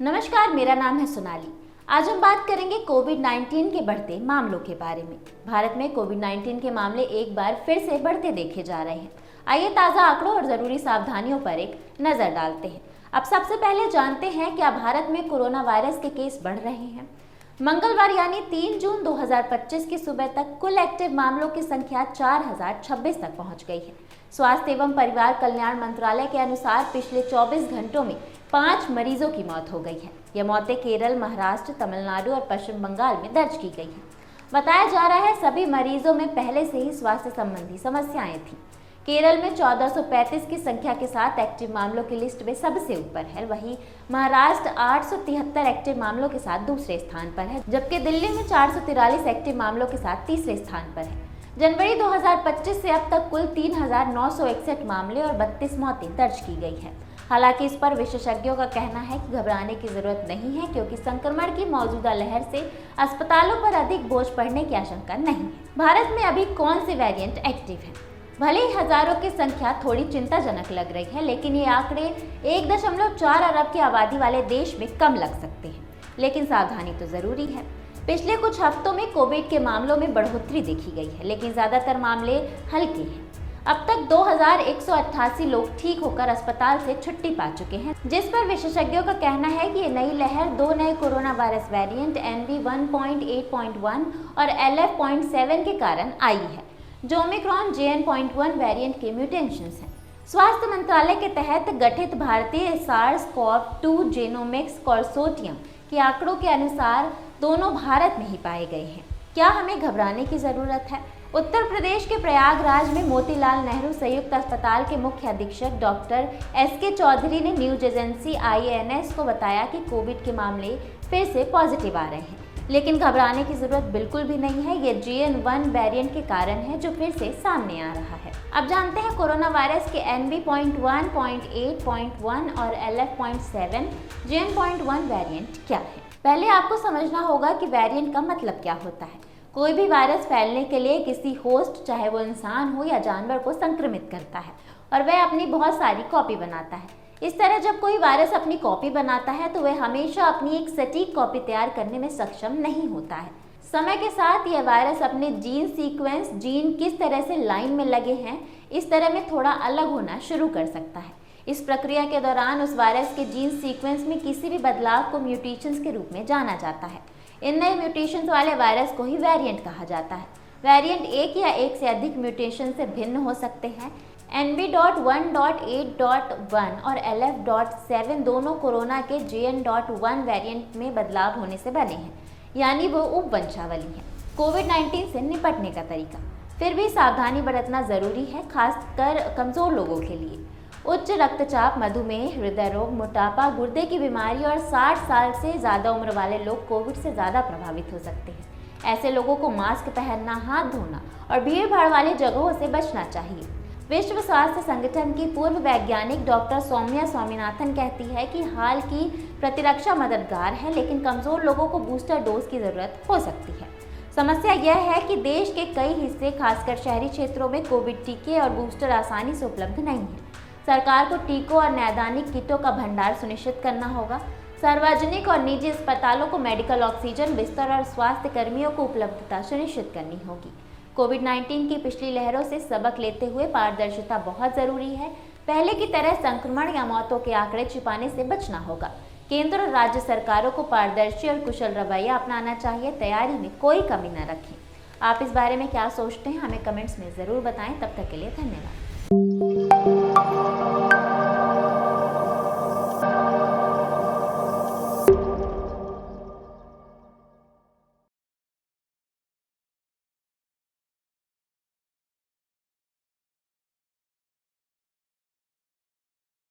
नमस्कार, मेरा नाम है सोनाली। आज हम बात करेंगे कोविड-19 के बढ़ते मामलों के बारे में। भारत में कोविड-19 के मामले एक बार फिर से बढ़ते देखे जा रहे हैं। आइए ताज़ा आंकड़ों और ज़रूरी सावधानियों पर एक नज़र डालते हैं। अब सबसे पहले जानते हैं क्या भारत में कोरोना वायरस के केस बढ़ रहे हैं। मंगलवार यानी 3 जून 2025 की सुबह तक कुल एक्टिव मामलों की संख्या 4026 तक पहुंच गई है। स्वास्थ्य एवं परिवार कल्याण मंत्रालय के अनुसार पिछले 24 घंटों में 5 मरीजों की मौत हो गई है। यह मौतें केरल, महाराष्ट्र, तमिलनाडु और पश्चिम बंगाल में दर्ज की गई हैं। बताया जा रहा है सभी मरीजों में पहले से ही स्वास्थ्य संबंधी समस्याएं थी। केरल में 1435 की संख्या के साथ एक्टिव मामलों की लिस्ट में सबसे ऊपर है। वहीं महाराष्ट्र 873 एक्टिव मामलों के साथ दूसरे स्थान पर है, जबकि दिल्ली में 443 एक्टिव मामलों के साथ तीसरे स्थान पर है। जनवरी 2025 से अब तक कुल 3961 मामले और 32 मौतें दर्ज की गई हैं। हालांकि इस पर विशेषज्ञों का कहना है कि घबराने की जरूरत नहीं है, क्योंकि संक्रमण की मौजूदा लहर से अस्पतालों पर अधिक बोझ पड़ने की आशंका नहीं है। भारत में अभी कौन से वेरिएंट एक्टिव हैं? भले ही हजारों की संख्या थोड़ी चिंताजनक लग रही है, लेकिन ये आंकड़े 1.4 अरब की आबादी वाले देश में कम लग सकते हैं। लेकिन सावधानी तो जरूरी है। पिछले कुछ हफ्तों में कोविड के मामलों में बढ़ोतरी देखी गई है, लेकिन ज्यादातर मामले हल्के हैं। अब तक 2188 लोग ठीक होकर अस्पताल से छुट्टी पा चुके हैं, जिस पर विशेषज्ञों का कहना है कि ये नई लहर 2 नए कोरोना वायरस वेरिएंट NV 1.8.1 और LF.7 के कारण आई है, जो ओमिक्रॉन JN.1 वेरिएंट के म्यूटेशंस हैं। स्वास्थ्य मंत्रालय के तहत गठित भारतीय SARS-CoV-2 जेनोमिक्स कंसोर्टियम के आंकड़ों के अनुसार दोनों भारत में ही पाए गए हैं। क्या हमें घबराने की जरूरत है? उत्तर प्रदेश के प्रयागराज में मोतीलाल नेहरू संयुक्त अस्पताल के मुख्य अधीक्षक डॉक्टर SK चौधरी ने न्यूज एजेंसी IANS को बताया कि कोविड के मामले फिर से पॉजिटिव आ रहे हैं, लेकिन घबराने की जरूरत बिल्कुल भी नहीं है। ये JN.1 वेरिएंट के कारण है जो फिर से सामने आ रहा है। अब जानते हैं कोरोना वायरस के NV.1, .8.1 और LF.7 JN.1 वेरिएंट क्या है। पहले आपको समझना होगा कि वेरिएंट का मतलब क्या होता है। कोई भी वायरस फैलने के लिए किसी होस्ट, चाहे वो इंसान हो या जानवर, को संक्रमित करता है और वह अपनी बहुत सारी कॉपी बनाता है। इस तरह जब कोई वायरस अपनी कॉपी बनाता है तो वह हमेशा अपनी एक सटीक कॉपी तैयार करने में सक्षम नहीं होता है। समय के साथ यह वायरस अपने जीन सीक्वेंस, जीन किस तरह से लाइन में लगे हैं, इस तरह में थोड़ा अलग होना शुरू कर सकता है। इस प्रक्रिया के दौरान उस वायरस के जीन सीक्वेंस में किसी भी बदलाव को म्यूटेशंस के रूप में जाना जाता है। इन नए म्यूटेशंस वाले वायरस को ही वेरिएंट कहा जाता है। वेरिएंट एक या एक से अधिक म्यूटेशन से भिन्न हो सकते हैं। NV.1.8.1 और LF.7 दोनों कोरोना के JN.1 वेरिएंट में बदलाव होने से बने हैं, यानी वो उपवंशावली है। कोविड-19 से निपटने का तरीका फिर भी सावधानी बरतना जरूरी है, खासकर कमजोर लोगों के लिए। उच्च रक्तचाप, मधुमेह, हृदय रोग, मोटापा, गुर्दे की बीमारी और 60 साल से ज़्यादा उम्र वाले लोग कोविड से ज़्यादा प्रभावित हो सकते हैं। ऐसे लोगों को मास्क पहनना, हाथ धोना और भीड़ भाड़ वाली जगहों से बचना चाहिए। विश्व स्वास्थ्य संगठन की पूर्व वैज्ञानिक डॉक्टर सौम्या स्वामीनाथन कहती है कि हाल की प्रतिरक्षा मददगार है, लेकिन कमज़ोर लोगों को बूस्टर डोज की ज़रूरत हो सकती है। समस्या यह है कि देश के कई हिस्से, खासकर शहरी क्षेत्रों में कोविड टीके और बूस्टर आसानी से उपलब्ध नहीं है। सरकार को टीकों और नैदानिक किटों का भंडार सुनिश्चित करना होगा। सार्वजनिक और निजी अस्पतालों को मेडिकल ऑक्सीजन, बिस्तर और स्वास्थ्य कर्मियों को उपलब्धता सुनिश्चित करनी होगी। कोविड-19 की पिछली लहरों से सबक लेते हुए पारदर्शिता बहुत ज़रूरी है। पहले की तरह संक्रमण या मौतों के आंकड़े छिपाने से बचना होगा। केंद्र और राज्य सरकारों को पारदर्शी और कुशल रवैया अपनाना चाहिए। तैयारी में कोई कमी न रखें। आप इस बारे में क्या सोचते हैं, हमें कमेंट्स में ज़रूर बताएं। तब तक के लिए धन्यवाद।